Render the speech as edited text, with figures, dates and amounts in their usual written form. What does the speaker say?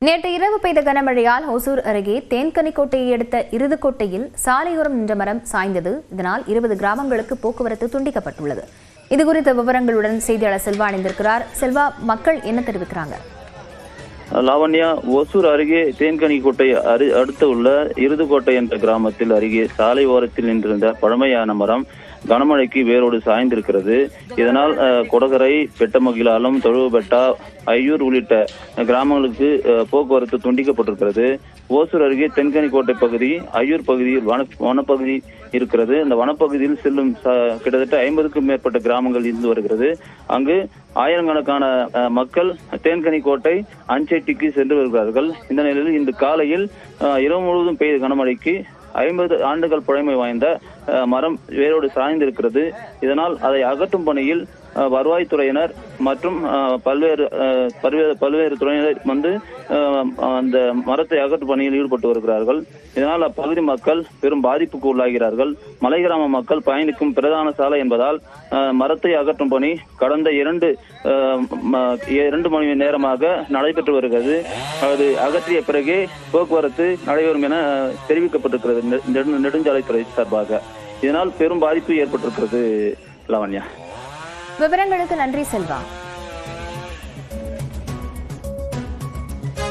நேற்று இரவு பெய்த கனமழையால் ஓசூர் அருகே தேன்கனிக்கோட்டையை அடுத்த இருதுக்கோட்டையில் சாலையோரம் நின்ற மரம் சாய்ந்தது. இதனால் 20 கிராமங்களுக்கு போக்குவரத்து துண்டிக்கப்பட்டுள்ளது. இதுகுறித்த விவரங்களுடன் செய்தியாளர் செல்வா இணைந்திருக்கிறார். செல்வா, மக்கள் என்ன தெரிவிக்கிறாங்க? லாவண்யா, ஓசூர் அருகே தேன்கனிக்கோட்டை அடுத்து உள்ள இருதுக்கோட்டை என்ற கிராமத்தில் அருகே சாலை ஓரத்தில் நின்றிருந்த பழமையான மரம் கனமழைக்கு வேரோடு சாய்ந்திருக்கிறது. இதனால் கொடகரை, பெட்டமகிலாலம், தொழுவபெட்டா, ஐயூர் உள்ளிட்ட கிராமங்களுக்கு போக்குவரத்து துண்டிக்கப்பட்டிருக்கிறது. ஓசூர் அருகே தென்கனிக்கோட்டை பகுதி, ஐயூர் பகுதியில் வனப்பகுதி இருக்கிறது. இந்த வனப்பகுதியில் செல்லும் கிட்டத்தட்ட 50க்கும் மேற்பட்ட கிராமங்கள் இருந்து வருகிறது. அங்கு ஆயிரக்கணக்கான மக்கள் தேன்கனிக்கோட்டை அஞ்செட்டிக்கு சென்று வருகிறார்கள். இந்த நிலையில் இந்த காலையில் இரவு முழுவதும் பெய்த கனமழைக்கு 50 ஆண்டுகள் பழமை வாய்ந்த மரம் வேரோடு சாய்ந்திருக்கிறது. இதனால் அதை அகற்றும் பணியில் வருவாய்த்துறையினர் மற்றும் பல்வேறு துறையினர் வந்து அந்த மரத்தை அகற்றும் பணியில் ஈடுபட்டு வருகிறார்கள். இதனால் அப்பகுதி மக்கள் பெரும் பாதிப்புக்கு உள்ளாகிறார்கள். மலை கிராம மக்கள் பயணிக்கும் பிரதான சாலை என்பதால் மரத்தை அகற்றும் பணி கடந்த 2 மணி நேரமாக நடைபெற்று வருகிறது. அது அகற்றிய பிறகே போக்குவரத்து நடைபெறும் என தெரிவிக்கப்பட்டிருக்கிறது நெடுஞ்சாலைத்துறை சார்பாக. இதனால் பெரும் பாதிப்பு ஏற்பட்டிருக்கிறது. லாவண்யா, விவரங்களுக்கு நன்றி செல்வா.